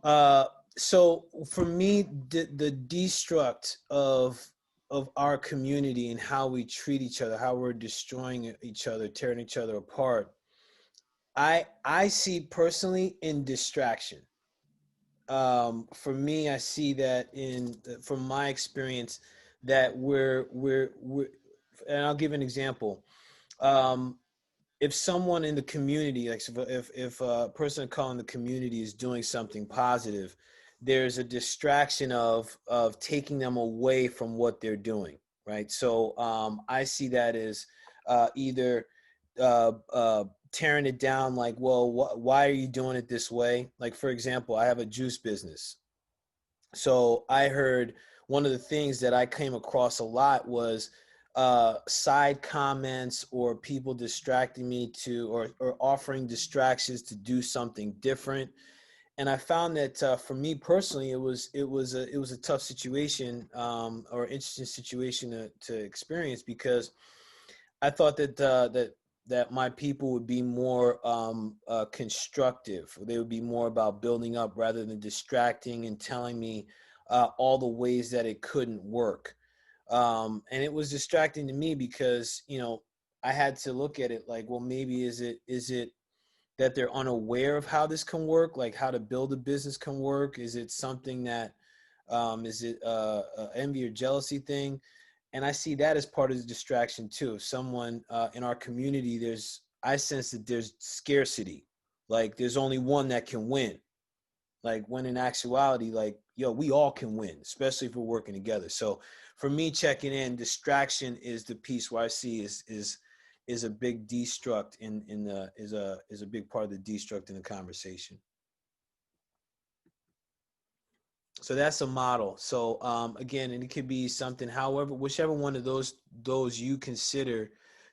So for me, the destruct of our community and how we treat each other, how we're destroying each other, tearing each other apart, I see personally in distraction. For me, I see that from my experience that we're and I'll give an example. Um, if someone in the community, like if a person of color in the community is doing something positive, there's a distraction of taking them away from what they're doing, right? So I see that as either uh, uh, tearing it down, like, well, why are you doing it this way? Like, for example, I have a juice business. So I heard one of the things that I came across a lot was side comments or people distracting me or offering distractions to do something different. And I found that for me personally, it was a tough situation or interesting situation to experience, because I thought that my people would be more constructive. They would be more about building up rather than distracting and telling me all the ways that it couldn't work. And it was distracting to me because, I had to look at it like, well, maybe is it that they're unaware of how this can work, like how to build a business can work? Is it something that is it a envy or jealousy thing? And I see that as part of the distraction too. If someone in our community, I sense that there's scarcity, like there's only one that can win. Like, when in actuality, like, yo, we all can win, especially if we're working together. So for me, checking in, distraction is the piece where I see is a big destruct in the is a big part of the destruct in the conversation. So that's a model. So again, and it could be something, however, whichever one of those you consider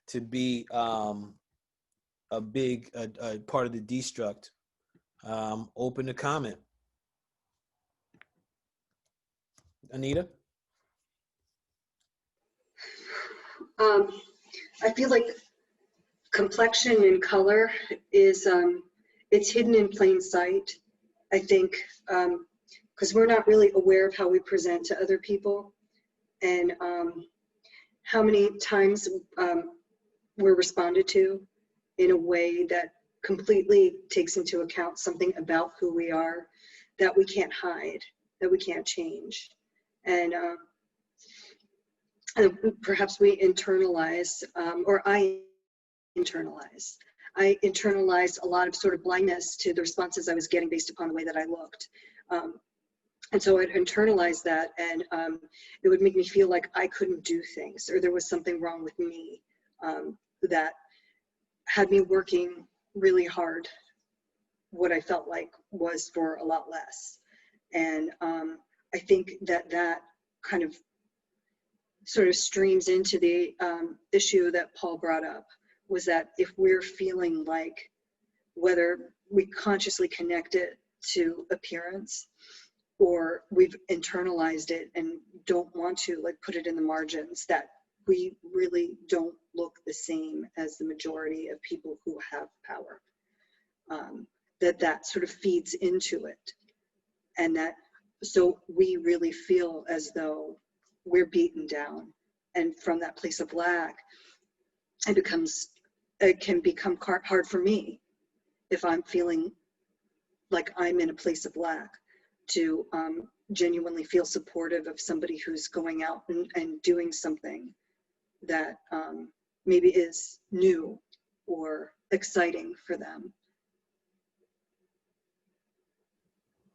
to be a big a part of the destruct. Open to comment. Anita? I feel like complexion and color is, it's hidden in plain sight. I think, because we're not really aware of how we present to other people, and how many times we're responded to in a way that completely takes into account something about who we are that we can't hide, that we can't change. And perhaps we internalize, or I internalized a lot of sort of blindness to the responses I was getting based upon the way that I looked. And so I'd internalize that, and it would make me feel like I couldn't do things, or there was something wrong with me, that had me working really hard, what I felt like was for a lot less. And I think that kind of sort of streams into the issue that Paul brought up, was that if we're feeling like, whether we consciously connect it to appearance or we've internalized it and don't want to like put it in the margins, that we really don't look the same as the majority of people who have power, that sort of feeds into it. And that, so we really feel as though we're beaten down. And from that place of lack, it can become hard for me, if I'm feeling like I'm in a place of lack, to genuinely feel supportive of somebody who's going out and doing something that maybe is new or exciting for them.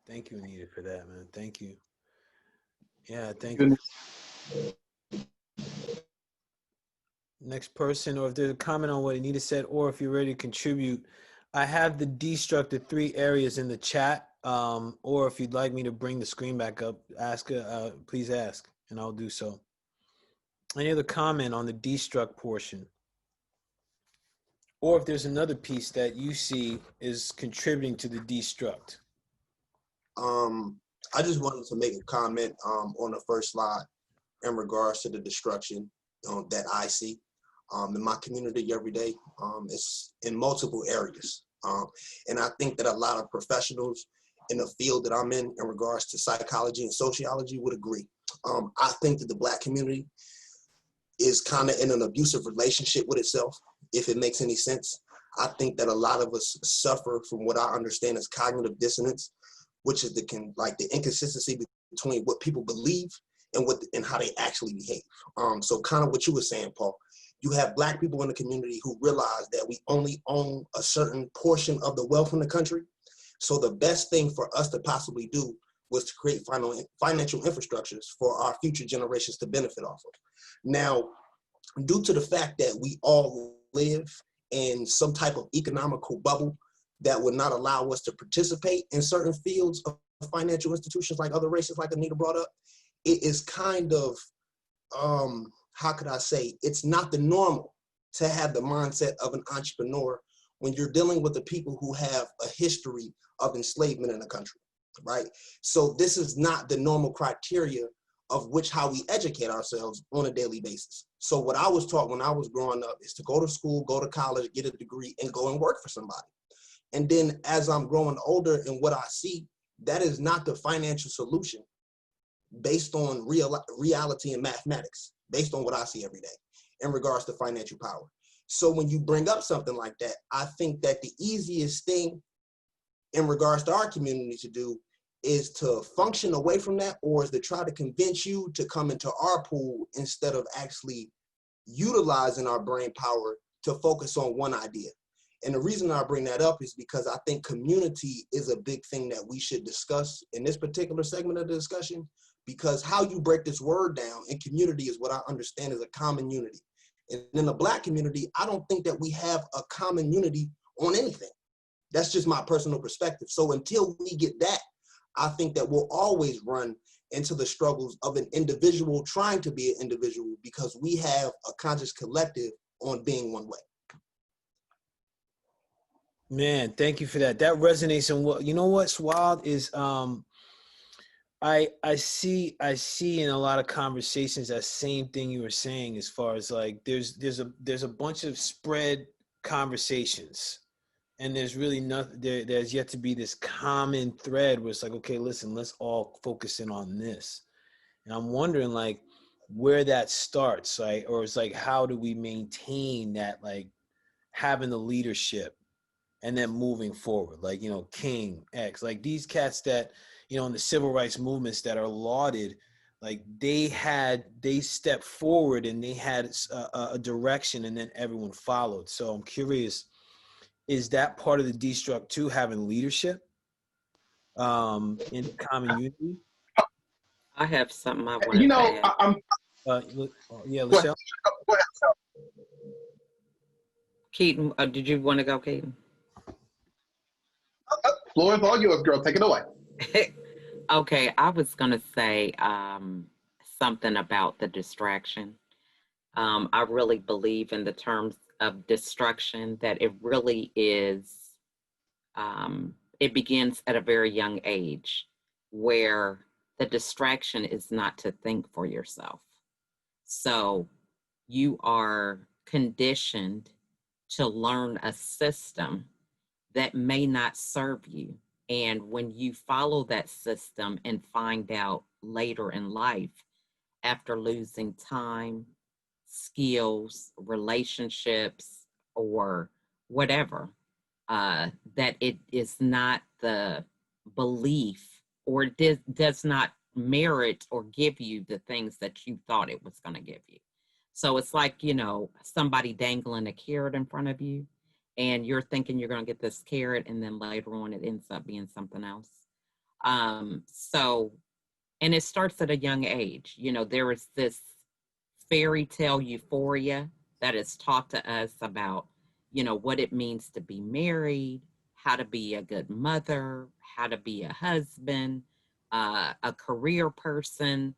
Thank you, Anita, for that, man. Thank you. Yeah, thank you. Next person, or if there's a comment on what Anita said, or if you're ready to contribute, I have the destructed 3 areas in the chat. Or if you'd like me to bring the screen back up, please ask, and I'll do so. Any other comment on the destruct portion? Or if there's another piece that you see is contributing to the destruct. I just wanted to make a comment on the first slide in regards to the destruction that I see in my community every day. It's in multiple areas. And I think that a lot of professionals in the field that I'm in regards to psychology and sociology would agree. I think that the Black community is kind of in an abusive relationship with itself, if it makes any sense. I think that a lot of us suffer from what I understand as cognitive dissonance, which is the inconsistency between what people believe and how they actually behave. So kind of what you were saying, Paul, you have Black people in the community who realize that we only own a certain portion of the wealth in the country. So the best thing for us to possibly do was to create financial infrastructures for our future generations to benefit off of. Now, due to the fact that we all live in some type of economical bubble that would not allow us to participate in certain fields of financial institutions like other races, like Anita brought up, it is kind of, how could I say, it's not the normal to have the mindset of an entrepreneur when you're dealing with the people who have a history of enslavement in the country, right? So this is not the normal criteria of how we educate ourselves on a daily basis. So what I was taught when I was growing up is to go to school, go to college, get a degree, and go and work for somebody. And then as I'm growing older and what I see, that is not the financial solution based on reality and mathematics, based on what I see every day in regards to financial power. So when you bring up something like that, I think that the easiest thing in regards to our community to do is to function away from that, or is to try to convince you to come into our pool instead of actually utilizing our brain power to focus on one idea. And the reason I bring that up is because I think community is a big thing that we should discuss in this particular segment of the discussion, because how you break this word down in community is what I understand is a common unity. And in the Black community, I don't think that we have a common unity on anything. That's just my personal perspective. So until we get that, I think that we'll always run into the struggles of an individual trying to be an individual because we have a conscious collective on being one way. Man, thank you for that. That resonates. And what, you know what's wild is I see in a lot of conversations that same thing you were saying, as far as like there's a bunch of spread conversations, and there's really nothing there's yet to be this common thread where it's like, okay, listen, let's all focus in on this. And I'm wondering like where that starts, right? Or it's like, how do we maintain that, like having the leadership and then moving forward, like, you know, King X, like these cats that, you know, in the civil rights movements that are lauded, like they stepped forward and they had a direction, and then everyone followed. So I'm curious, is that part of the Destruct too, having leadership in common unity? I have something I wanted to add. Yeah, Lachelle? Go ahead. Keaton, did you want to go, Keaton? Floor is all yours, girl. Take it away. Okay, I was going to say something about the distraction. I really believe in the terms of destruction, that it really is, it begins at a very young age, where the distraction is not to think for yourself. So you are conditioned to learn a system that may not serve you. And when you follow that system and find out later in life, after losing time, skills, relationships, or whatever, that it is not the belief, or it does not merit or give you the things that you thought it was going to give you. So it's like, you know, somebody dangling a carrot in front of you, and you're thinking you're going to get this carrot, and then later on it ends up being something else. And it starts at a young age. You know, there is this fairy tale euphoria that is taught to us about, you know, what it means to be married, how to be a good mother, how to be a husband, a career person,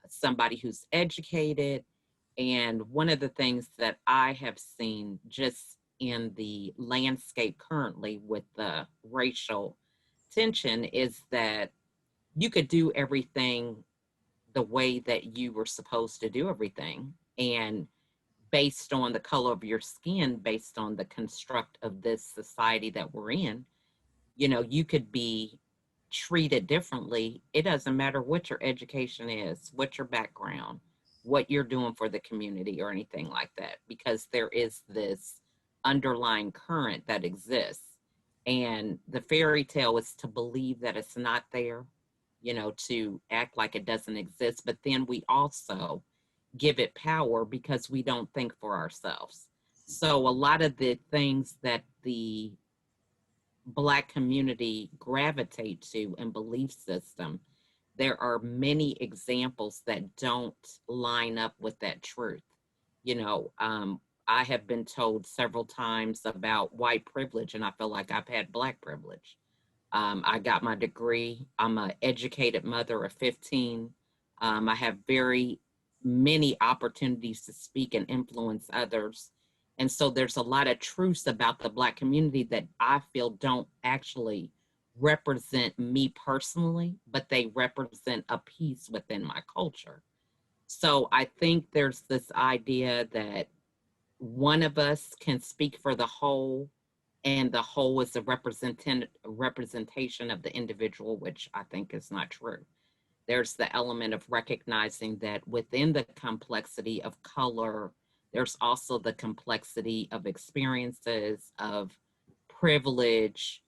somebody who's educated. And one of the things that I have seen just in the landscape currently with the racial tension is that you could do everything the way that you were supposed to do everything. And based on the color of your skin, based on the construct of this society that we're in, you know, you could be treated differently, it doesn't matter what your education is, what your background, what you're doing for the community or anything like that, because there is this underlying current that exists. And the fairy tale is to believe that it's not there, to act like it doesn't exist. But then we also give it power because we don't think for ourselves. So a lot of the things that the Black community gravitate to and belief system, there are many examples that don't line up with that truth. I have been told several times about white privilege, and I feel like I've had Black privilege. I got my degree. I'm an educated mother of 15. I have very many opportunities to speak and influence others. And so there's a lot of truths about the Black community that I feel don't actually represent me personally, but they represent a piece within my culture. So I think there's this idea that one of us can speak for the whole, and the whole is a representation of the individual, which I think is not true. There's the element of recognizing that within the complexity of color, there's also the complexity of experiences, of privilege,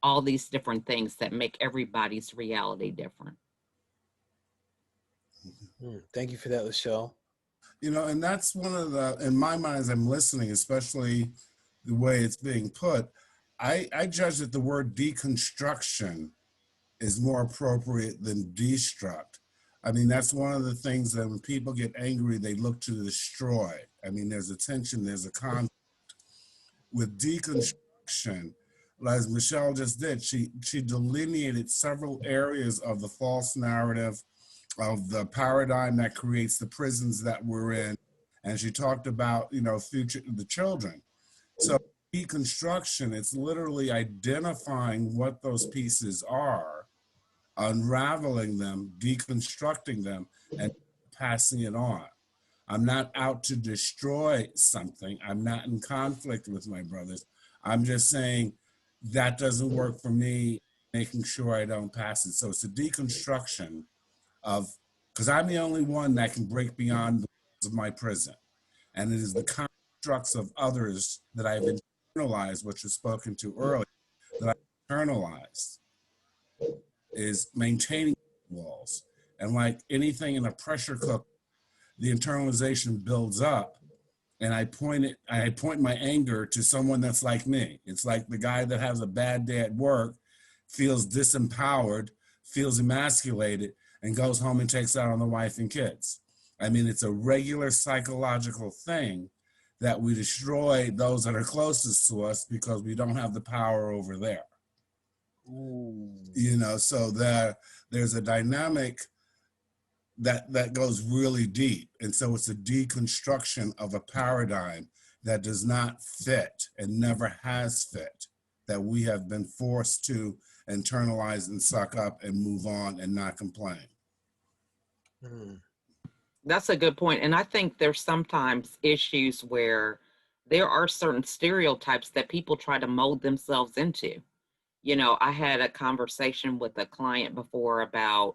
all these different things that make everybody's reality different. Thank you for that, Lachelle. And that's one of the, in my mind, as I'm listening, especially the way it's being put, I judge that the word deconstruction is more appropriate than destruct. I mean, that's one of the things that when people get angry, they look to destroy. I mean, there's a tension, there's a conflict. With deconstruction, as Michelle just did, she delineated several areas of the false narrative, of the paradigm that creates the prisons that we're in. And she talked about, future, the children. So deconstruction, it's literally identifying what those pieces are, unraveling them, deconstructing them, and passing it on. I'm not out to destroy something. I'm not in conflict with my brothers. I'm just saying that doesn't work for me, making sure I don't pass it. So it's a deconstruction of, because I'm the only one that can break beyond the walls of my prison. And it is the constructs of others that I've internalized, which was spoken to earlier, that I've internalized, is maintaining walls. And like anything in a pressure cooker, the internalization builds up, and I point my anger to someone that's like me. It's like the guy that has a bad day at work, feels disempowered, feels emasculated, and goes home and takes out on the wife and kids. I mean, it's a regular psychological thing that we destroy those that are closest to us because we don't have the power over there. Ooh. So there's a dynamic that goes really deep. And so it's a deconstruction of a paradigm that does not fit and never has fit, that we have been forced to internalize and suck up and move on and not complain. That's a good point. And I think there's sometimes issues where there are certain stereotypes that people try to mold themselves into. I had a conversation with a client before about,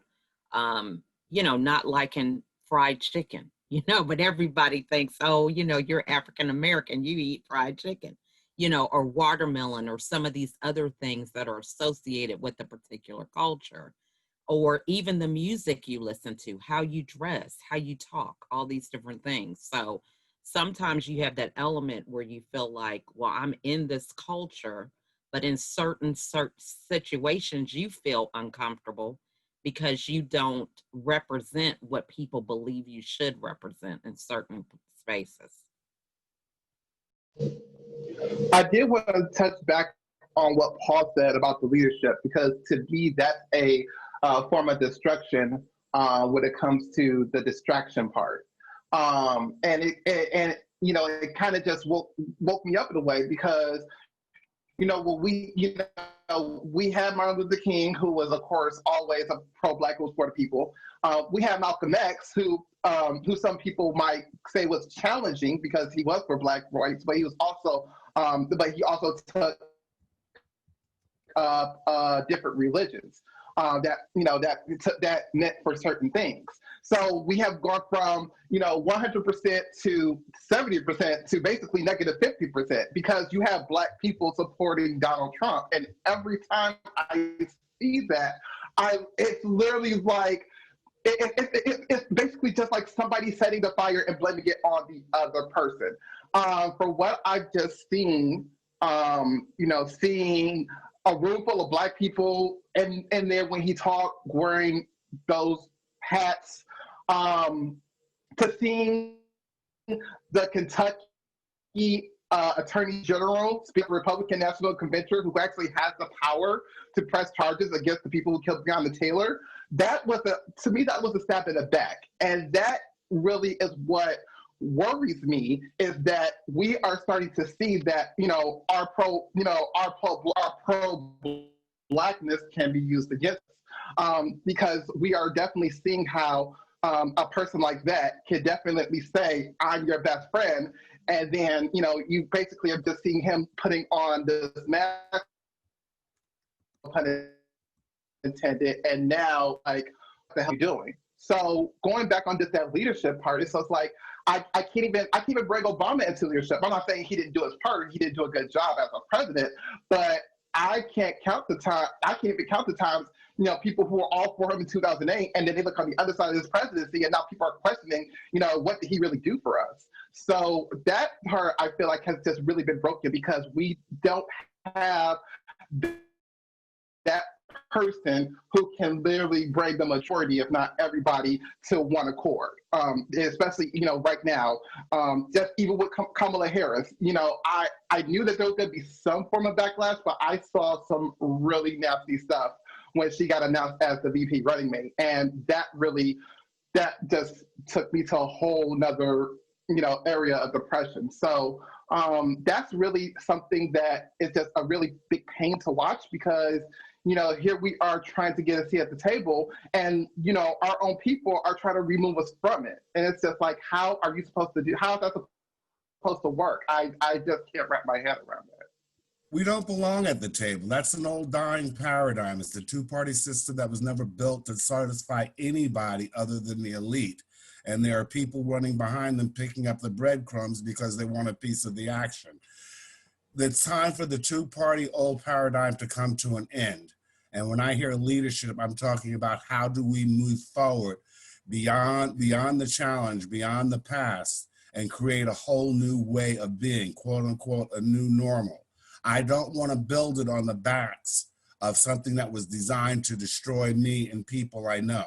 not liking fried chicken, but everybody thinks, oh, you're African American, you eat fried chicken, or watermelon, or some of these other things that are associated with a particular culture, or even the music you listen to, how you dress, how you talk, all these different things. So sometimes you have that element where you feel like, well, I'm in this culture, but in certain situations, you feel uncomfortable because you don't represent what people believe you should represent in certain spaces. I did want to touch back on what Paul said about the leadership, because to me, that's a form of destruction when it comes to the distraction part. And it kind of just woke me up in a way, because when we had Martin Luther King, who was, of course, always a pro-Black, who was for the people. We had Malcolm X, who some people might say was challenging because he was for Black rights, but he was also, took different religions. that meant for certain things. So we have gone from 100% to 70% to basically negative 50% because you have Black people supporting Donald Trump, and every time I see that, it's literally like it's basically just like somebody setting the fire and blaming it on the other person. For what I've just seen, seeing a room full of Black people, and then when he talked wearing those hats, to seeing the Kentucky Attorney General speak at the Republican National Convention, who actually has the power to press charges against the people who killed Breonna Taylor, to me, that was a stab in the back. And that really is what worries me, is that we are starting to see that, our pro-Blackness can be used against us. Because we are definitely seeing how a person like that can definitely say, I'm your best friend. And then, you basically are just seeing him putting on this mask, pun intended, and now, like, what the hell are you doing? So going back on just that leadership part, it's just like, I can't even bring Obama into leadership. I'm not saying he didn't do his part, he didn't do a good job as a president, but I can't even count the times, people who were all for him in 2008, and then they look on the other side of his presidency, and now people are questioning, what did he really do for us? So that part, I feel like, has just really been broken because we don't have that person who can literally bring the majority, if not everybody, to one accord. Especially, right now, just even with Kamala Harris, I knew that there was going to be some form of backlash, but I saw some really nasty stuff when she got announced as the VP running mate. And that just took me to a whole nother, area of depression. So that's really something that is just a really big pain to watch because, here we are trying to get a seat at the table and, our own people are trying to remove us from it. And it's just like, how is that supposed to work? I just can't wrap my head around that. We don't belong at the table. That's an old dying paradigm. It's the two-party system that was never built to satisfy anybody other than the elite. And there are people running behind them picking up the breadcrumbs because they want a piece of the action. It's time for the two-party old paradigm to come to an end. And when I hear leadership, I'm talking about how do we move forward beyond the challenge, beyond the past, and create a whole new way of being, quote unquote, a new normal. I don't want to build it on the backs of something that was designed to destroy me and people I know.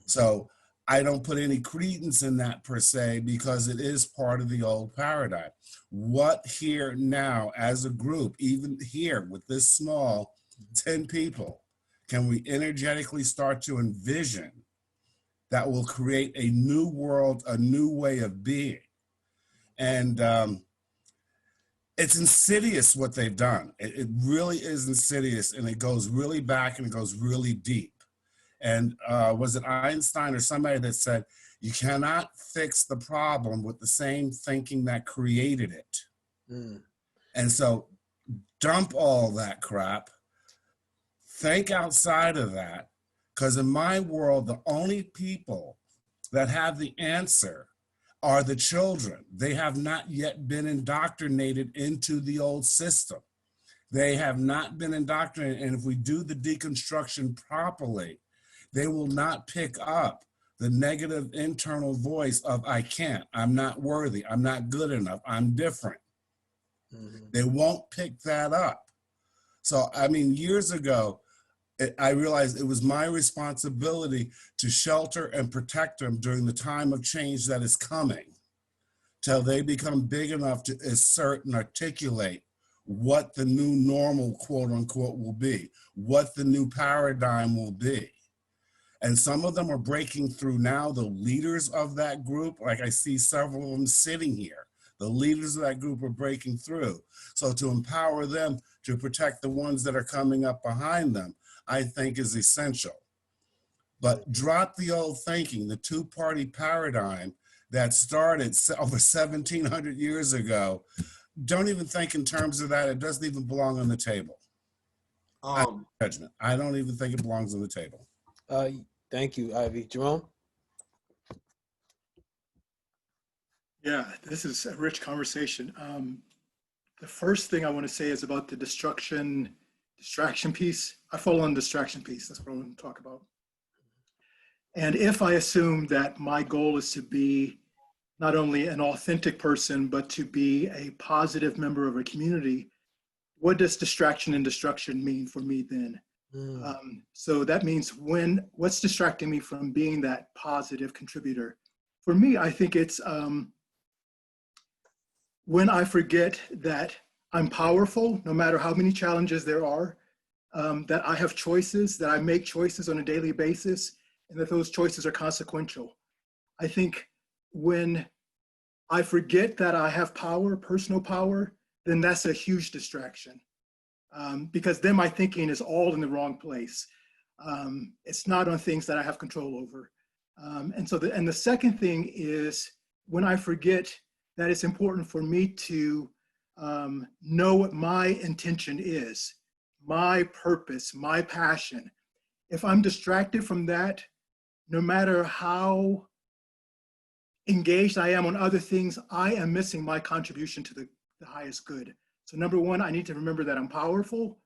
So I don't put any credence in that per se because it is part of the old paradigm. What here now as a group, even here with this small 10 people, can we energetically start to envision that will create a new world, a new way of being? And it's insidious what they've done. It really is insidious, and it goes really back and it goes really deep. And was it Einstein or somebody that said, you cannot fix the problem with the same thinking that created it. And so dump all that crap, think outside of that, because in my world, the only people that have the answer are the children. They have not yet been indoctrinated into the old system. They have not been indoctrinated, and if we do the deconstruction properly, they will not pick up the negative internal voice of I can't, I'm not worthy, I'm not good enough, I'm different. They won't pick that up. So, I mean, years ago, I realized it was my responsibility to shelter and protect them during the time of change that is coming, till they become big enough to assert and articulate what the new normal, quote unquote, will be, what the new paradigm will be. And some of them are breaking through now. The leaders of that group, like I see several of them sitting here, the leaders of that group are breaking through. So to empower them to protect the ones that are coming up behind them, I think is essential. But drop the old thinking, the two-party paradigm that started over 1,700 years ago. Don't even think in terms of that. It doesn't even belong on the table. Judgment. I don't even think it belongs on the table. Thank you, Ivy. Jerome? Yeah, this is a rich conversation. The first thing I want to say is about the distraction piece. I fall on the distraction piece. That's what I want to talk about. And if I assume that my goal is to be not only an authentic person, but to be a positive member of a community, what does distraction and destruction mean for me then? So that means what's distracting me from being that positive contributor? For me, I think it's when I forget that I'm powerful, no matter how many challenges there are, that I have choices, that I make choices on a daily basis, and that those choices are consequential. I think when I forget that I have power, personal power, then that's a huge distraction. Because then my thinking is all in the wrong place. It's not on things that I have control over. And the second thing is when I forget that it's important for me to know what my intention is, my purpose, my passion. If I'm distracted from that, no matter how engaged I am on other things, I am missing my contribution to the highest good. So number one, I need to remember that I'm powerful,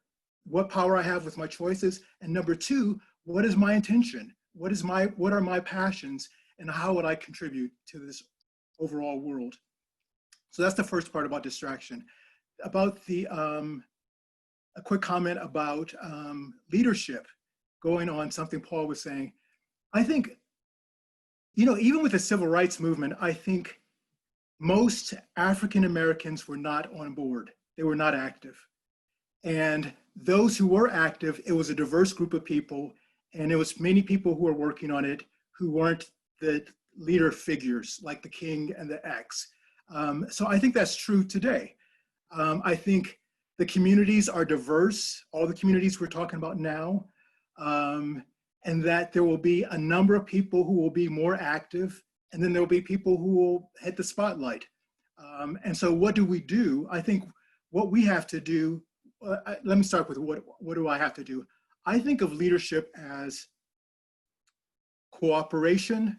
what power I have with my choices. And number two, what is my intention? What are my passions, and how would I contribute to this overall world? So that's the first part about distraction. About a quick comment about leadership, going on something Paul was saying. I think, even with the civil rights movement, I think most African Americans were not on board. They were not active. And those who were active, it was a diverse group of people, and it was many people who were working on it who weren't the leader figures like the King and the X. So I think that's true today. I think the communities are diverse, all the communities we're talking about now, and that there will be a number of people who will be more active, and then there'll be people who will hit the spotlight. And so what do we do? I think what we have to do, let me start with what do I have to do? I think of leadership as cooperation.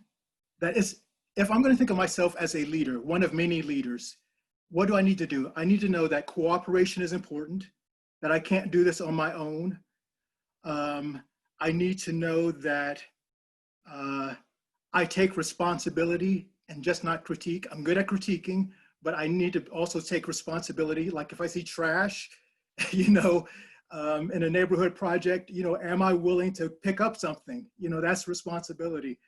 That is, if I'm going to think of myself as a leader, one of many leaders, what do I need to do? I need to know that cooperation is important, that I can't do this on my own. I need to know that I take responsibility and just not critique. I'm good at critiquing, but I need to also take responsibility. Like if I see trash, in a neighborhood project, am I willing to pick up something? That's responsibility.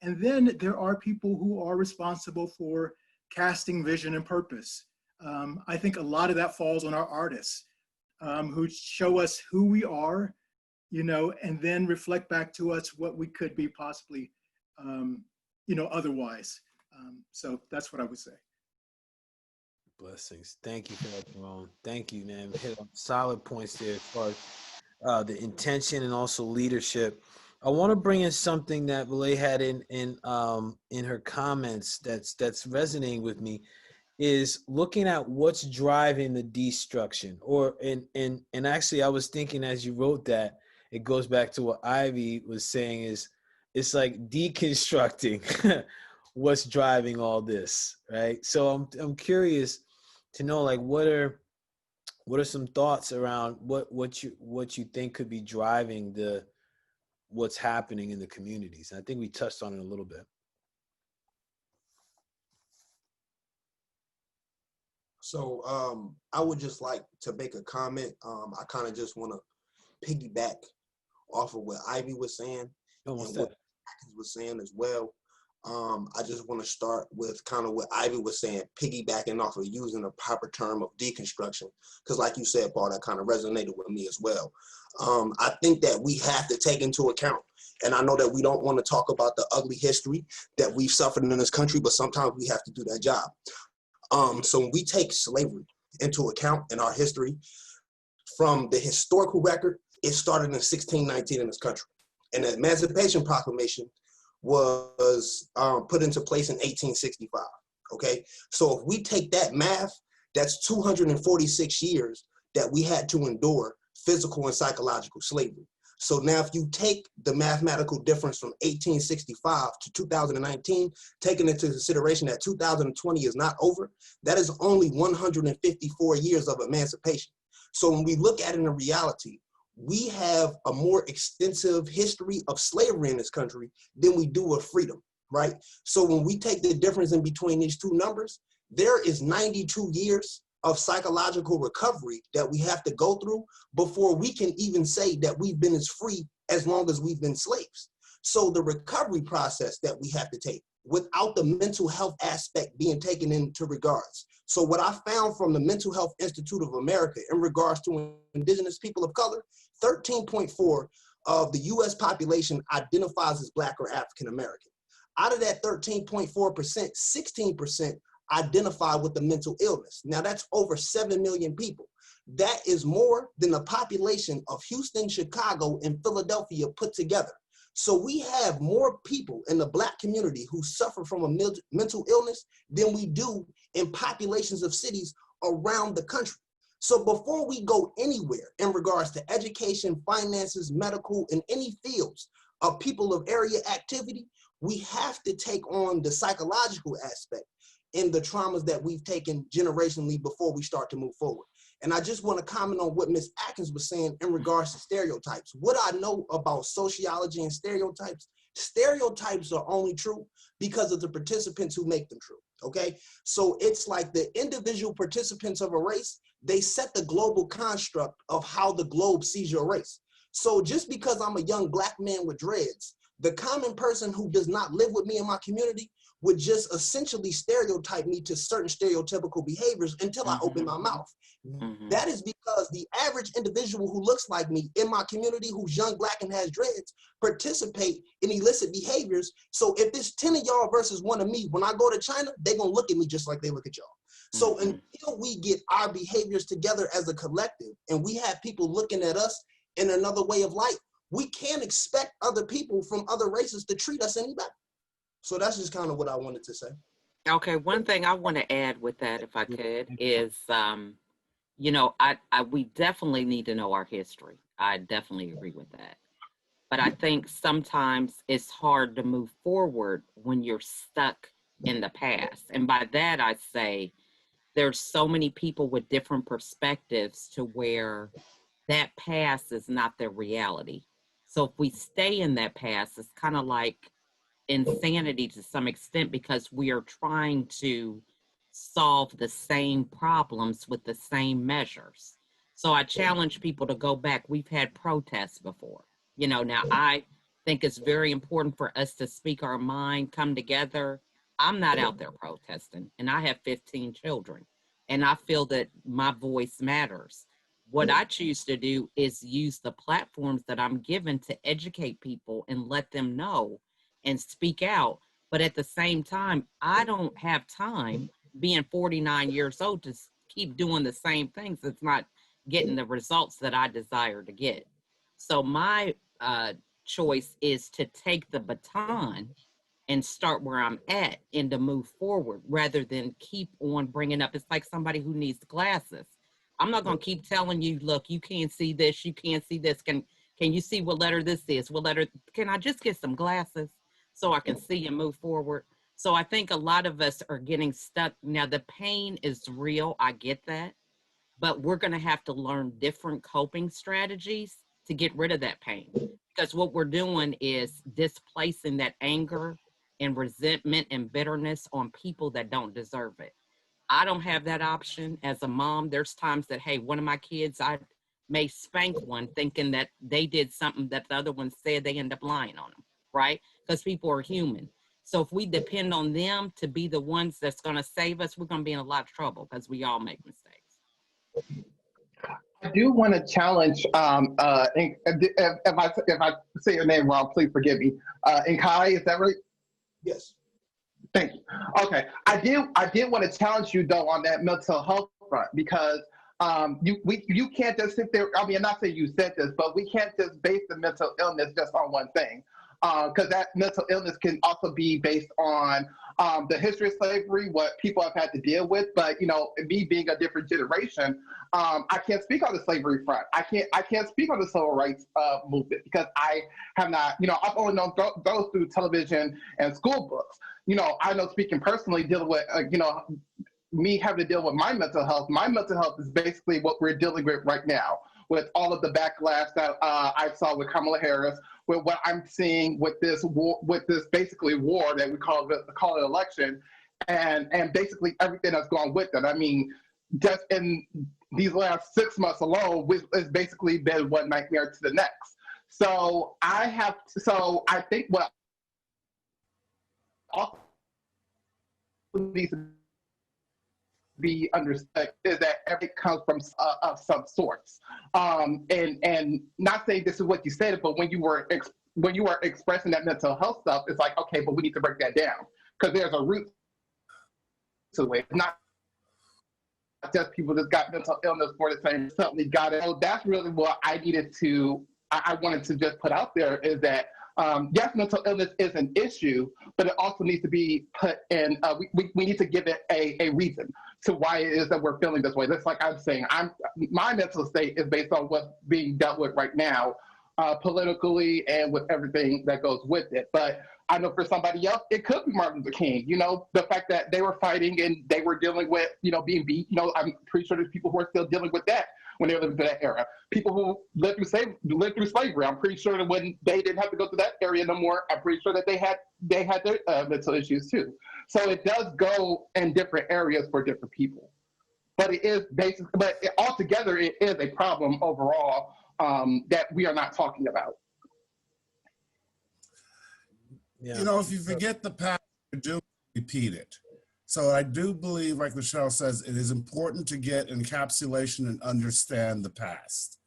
And then there are people who are responsible for casting vision and purpose. I think a lot of that falls on our artists who show us who we are, and then reflect back to us what we could be possibly, otherwise. So that's what I would say. Blessings. Thank you for that, Jerome. Thank you, man. Hit on solid points there as far as the intention and also leadership. I want to bring in something that Valet had in her comments that's resonating with me, is looking at what's driving the destruction. And actually I was thinking as you wrote that, it goes back to what Ivy was saying, is it's like deconstructing what's driving all this, right? So I'm curious to know, like, what are some thoughts around what you think could be driving what's happening in the communities? And I think we touched on it a little bit. So I would just like to make a comment. I kind of just want to piggyback off of what Ivy was saying and what Atkins was saying as well. I just want to start with kind of what Ivy was saying, piggybacking off of using the proper term of deconstruction, because like you said, Paul, that kind of resonated with me as well. I think that we have to take into account, and I know that we don't want to talk about the ugly history that we've suffered in this country, but sometimes we have to do that job. So when we take slavery into account in our history, from the historical record, it started in 1619 in this country. And the Emancipation Proclamation was put into place in 1865, okay? So if we take that math, that's 246 years that we had to endure physical and psychological slavery. So now if you take the mathematical difference from 1865 to 2019, taking into consideration that 2020 is not over, that is only 154 years of emancipation. So when we look at it in reality, we have a more extensive history of slavery in this country than we do of freedom, right? So when we take the difference in between these two numbers, there is 92 years of psychological recovery that we have to go through before we can even say that we've been as free as long as we've been slaves. So the recovery process that we have to take without the mental health aspect being taken into regards. So what I found from the Mental Health Institute of America in regards to indigenous people of color, 13.4 of the US population identifies as Black or African American. Out of that 13.4%, 16% identify with the mental illness. Now that's over 7 million people. That is more than the population of Houston, Chicago, and Philadelphia put together. So we have more people in the Black community who suffer from a mental illness than we do in populations of cities around the country. So before we go anywhere in regards to education, finances, medical, and any fields of people of area activity, we have to take on the psychological aspect in the traumas that we've taken generationally before we start to move forward. And I just want to comment on what Ms. Atkins was saying in regards to stereotypes. What I know about sociology and stereotypes are only true because of the participants who make them true, okay? So it's like the individual participants of a race, they set the global construct of how the globe sees your race. So just because I'm a young Black man with dreads, the common person who does not live with me in my community would just essentially stereotype me to certain stereotypical behaviors until I open my mouth. That is because the average individual who looks like me in my community, who's young, Black, and has dreads, participate in illicit behaviors. So if it's 10 of y'all versus 1 of me, when I go to China, they're gonna look at me just like they look at y'all. So until we get our behaviors together as a collective and we have people looking at us in another way of light, we can't expect other people from other races to treat us any better. So that's just kind of what I wanted to say. Okay, one thing I want to add with that, if I could, is, you know, we definitely need to know our history. I definitely agree with that. But I think sometimes it's hard to move forward when you're stuck in the past. And by that, I say there's so many people with different perspectives to where that past is not their reality. So if we stay in that past, it's kind of like insanity to some extent because we are trying to solve the same problems with the same measures. So I challenge people to go back. We've had protests before. You know, now I think it's very important for us to speak our mind, come together. I'm not out there protesting, and I have 15 children, and I feel that my voice matters. What I choose to do is use the platforms that I'm given to educate people and let them know and speak out. But at the same time, I don't have time being 49 years old to keep doing the same things. It's not getting the results that I desire to get. So my choice is to take the baton and start where I'm at and to move forward rather than keep on bringing up. It's like somebody who needs glasses. I'm not going to keep telling you, look, you can't see this, you can't see this. Can you see what letter this is? What letter? Can I just get some glasses so I can see and move forward? So I think a lot of us are getting stuck. Now, the pain is real. I get that. But we're going to have to learn different coping strategies to get rid of that pain. Because what we're doing is displacing that anger and resentment and bitterness on people that don't deserve it. I don't have that option as a mom. There's times that, hey, one of my kids, I may spank one thinking that they did something that the other one said, they end up lying on them, right? Because people are human. So if we depend on them to be the ones that's going to save us, we're going to be in a lot of trouble because we all make mistakes. I do want to challenge, if I say your name wrong, please forgive me. Nkai, is that right? Yes. Thank you. Okay, I did want to challenge you though on that mental health front because you can't just sit there. I mean, I'm not saying you said this, but we can't just base the mental illness just on one thing, because that mental illness can also be based on the history of slavery, what people have had to deal with. But me being a different generation, I can't speak on the slavery front. I can't speak on the civil rights movement because I have not. I've only known those through television and school books. I know, speaking personally, dealing with me having to deal with my mental health. My mental health is basically what we're dealing with right now, with all of the backlash that I saw with Kamala Harris, with what I'm seeing with this war, with this basically war that we call it election, and basically everything that's gone with it. I mean, just in these last 6 months alone, it's basically been one nightmare to the next. So I think what also needs to be understood is that everything comes from of some sorts. And not saying this is what you said, but when you were expressing that mental health stuff, it's like, okay, but we need to break that down because there's a root to it. It's not just people that got mental illness for the same something got it. So that's really what I wanted to just put out there is that yes, mental illness is an issue, but it also needs to be put in, we need to give it a reason to why it is that we're feeling this way. That's like I'm saying, my mental state is based on what's being dealt with right now, politically and with everything that goes with it. But I know for somebody else, it could be Martin Luther King, the fact that they were fighting and they were dealing with, being beat, I'm pretty sure there's people who are still dealing with that when they were living through that era. People who lived through slavery, I'm pretty sure that when they didn't have to go through that area no more, I'm pretty sure that they had their mental issues too. So it does go in different areas for different people. But it is basically, altogether, it is a problem overall that we are not talking about. Yeah. If you forget the past, you do repeat it. So I do believe, like Michelle says, it is important to get encapsulation and understand the past.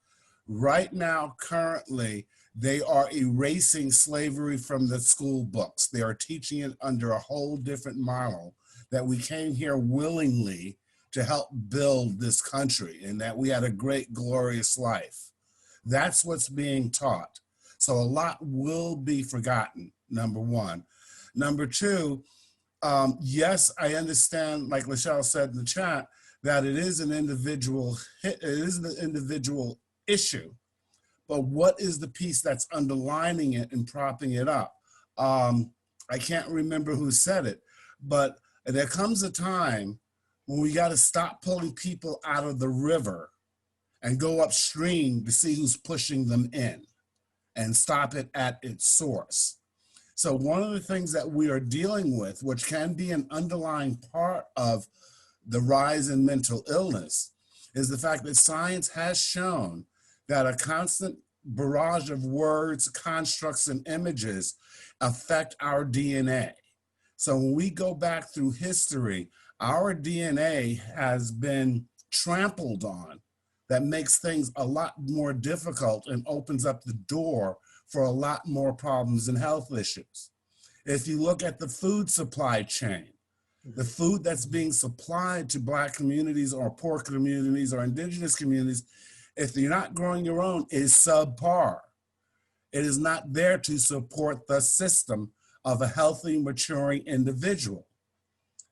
Right now, currently, they are erasing slavery from the school books. They are teaching it under a whole different model that we came here willingly to help build this country and that we had a great, glorious life. That's what's being taught. So a lot will be forgotten, number one. Number two, yes, I understand, like Michelle said in the chat, that it is an individual issue. But what is the piece that's underlining it and propping it up? I can't remember who said it, but there comes a time when we got to stop pulling people out of the river and go upstream to see who's pushing them in and stop it at its source. So one of the things that we are dealing with, which can be an underlying part of the rise in mental illness, is the fact that science has shown that a constant barrage of words, constructs, and images affect our DNA. So when we go back through history, our DNA has been trampled on. That makes things a lot more difficult and opens up the door for a lot more problems and health issues. If you look at the food supply chain, the food that's being supplied to Black communities or poor communities or indigenous communities, if you're not growing your own, is subpar. It is not there to support the system of a healthy, maturing individual.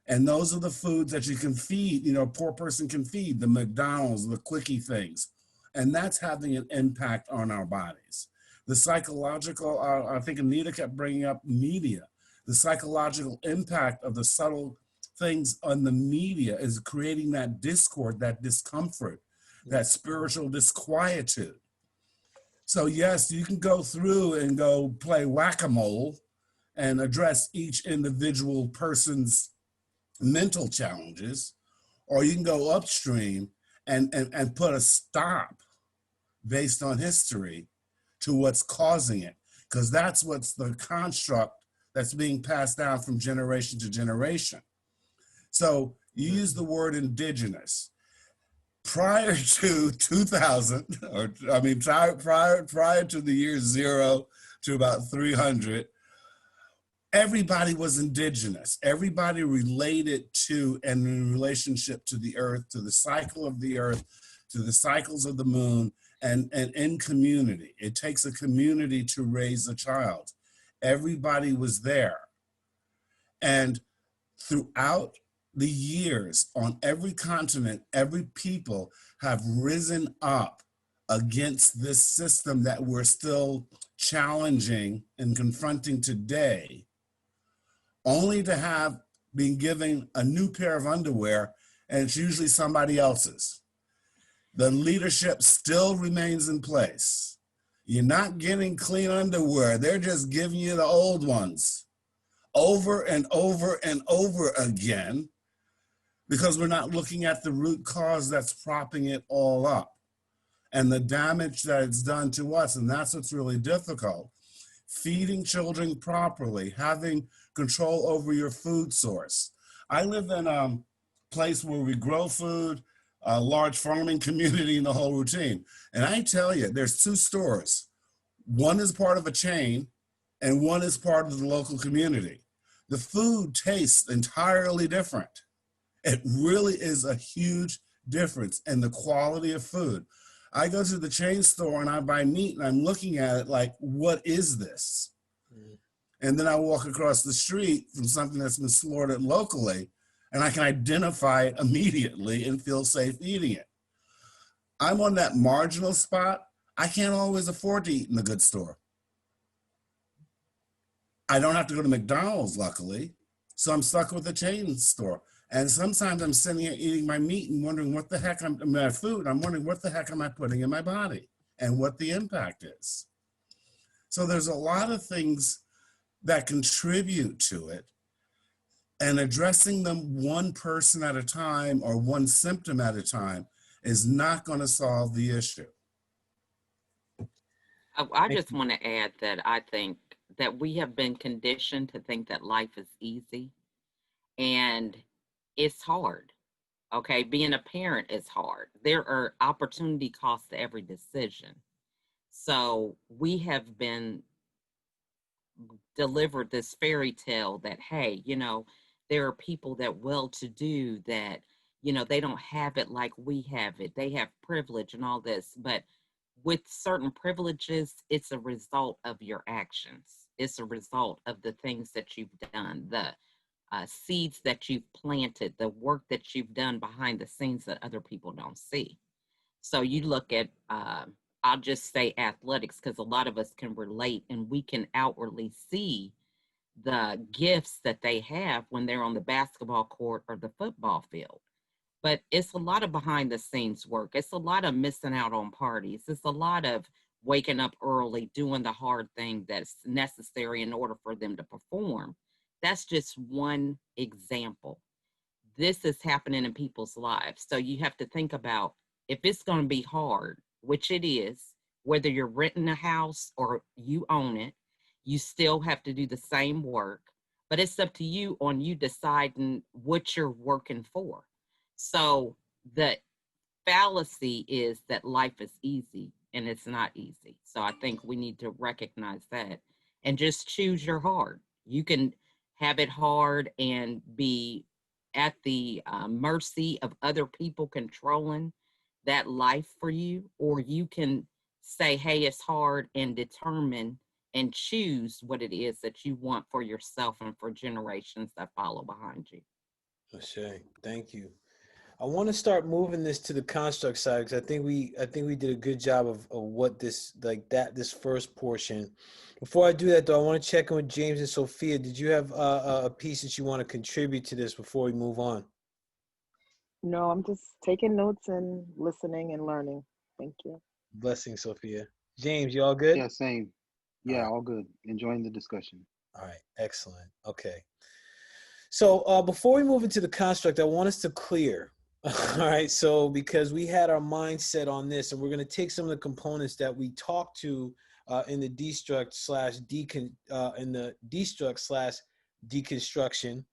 And those are the foods that you can feed, a poor person can feed, the McDonald's, the quickie things. And that's having an impact on our bodies. The psychological, I think Anita kept bringing up media. The psychological impact of the subtle things on the media is creating that discord, that discomfort, that spiritual disquietude. So yes, you can go through and go play whack-a-mole and address each individual person's mental challenges, or you can go upstream and put a stop based on history to what's causing it, because that's what's the construct that's being passed down from generation to generation. So you use the word indigenous. Prior to 2000, prior to the year 0 to about 300, everybody was indigenous. Everybody related to and in relationship to the earth, to the cycle of the earth, to the cycles of the moon, and in community. It takes a community to raise a child. Everybody was there. And throughout the years on every continent, every people have risen up against this system that we're still challenging and confronting today, only to have been given a new pair of underwear, and it's usually somebody else's. The leadership still remains in place. You're not getting clean underwear. They're just giving you the old ones over and over and over again, because we're not looking at the root cause that's propping it all up and the damage that it's done to us. And that's what's really difficult. Feeding children properly, having control over your food source. I live in a place where we grow food, a large farming community, and the whole routine. And I tell you, there's 2 stores. One is part of a chain and one is part of the local community. The food tastes entirely different. It really is a huge difference in the quality of food. I go to the chain store and I buy meat and I'm looking at it like, what is this? And then I walk across the street from something that's been slaughtered locally and I can identify it immediately and feel safe eating it. I'm on that marginal spot. I can't always afford to eat in a good store. I don't have to go to McDonald's, luckily, so I'm stuck with the chain store. And sometimes I'm sitting here eating my meat and wondering what the heck my food, I'm wondering what the heck am I putting in my body and what the impact is. So there's a lot of things that contribute to it, and addressing them one person at a time or one symptom at a time is not going to solve the issue. I just want to add that I think that we have been conditioned to think that life is easy, and it's hard. Okay, being a parent is hard. There are opportunity costs to every decision. So we have been delivered this fairy tale that, hey, there are people that well-to-do that, they don't have it like we have it. They have privilege and all this, but with certain privileges, it's a result of your actions. It's a result of the things that you've done, the seeds that you've planted, the work that you've done behind the scenes that other people don't see. So you look at, I'll just say athletics, because a lot of us can relate and we can outwardly see the gifts that they have when they're on the basketball court or the football field. But it's a lot of behind the scenes work. It's a lot of missing out on parties. It's a lot of waking up early, doing the hard thing that's necessary in order for them to perform. That's just one example. This is happening in people's lives. So you have to think about, if it's going to be hard, which it is, whether you're renting a house or you own it, you still have to do the same work. But it's up to you on you deciding what you're working for. So the fallacy is that life is easy, and it's not easy. So I think we need to recognize that and just choose your hard. You can have it hard and be at the mercy of other people controlling that life for you, or you can say, hey, it's hard, and determine and choose what it is that you want for yourself and for generations that follow behind you. Ashay, thank you. I want to start moving this to the construct side, because I think we did a good job of what this first portion. Before I do that, though, I want to check in with James and Sophia. Did you have a piece that you want to contribute to this before we move on? No, I'm just taking notes and listening and learning. Thank you. Blessing, Sophia. James, you all good? Yeah, same. Yeah, all good. Enjoying the discussion. All right, excellent. Okay. So before we move into the construct, I want us to clear. All right, so because we had our mindset on this, and we're going to take some of the components that we talked to in the destruct slash deconstruction.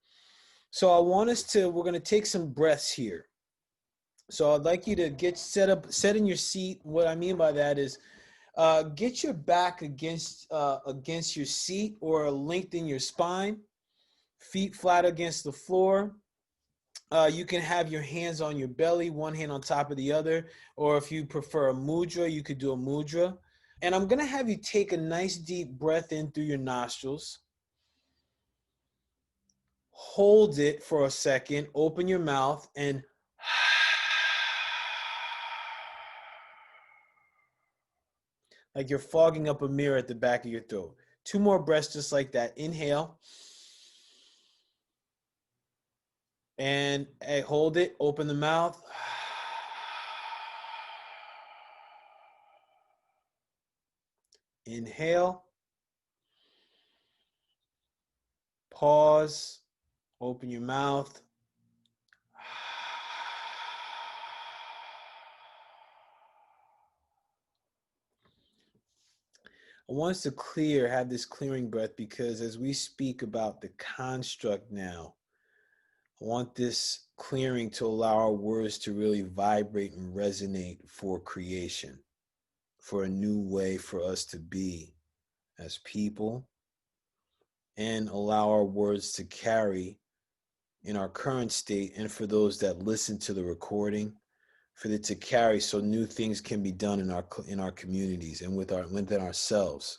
So I want us to, we're going to take some breaths here. So I'd like you to get set in your seat. What I mean by that is get your back against your seat or lengthen your spine, feet flat against the floor. You can have your hands on your belly, one hand on top of the other, or if you prefer a mudra, you could do a mudra. And I'm going to have you take a nice deep breath in through your nostrils. hold it for a second, open your mouth, and like you're fogging up a mirror at the back of your throat. 2 more breaths just like that. Inhale. And hold it, open the mouth. Inhale. Pause. Open your mouth. I want us to have this clearing breath, because as we speak about the construct now, I want this clearing to allow our words to really vibrate and resonate for creation, for a new way for us to be as people, and allow our words to carry in our current state, and for those that listen to the recording, for it to carry so new things can be done in our communities and within ourselves.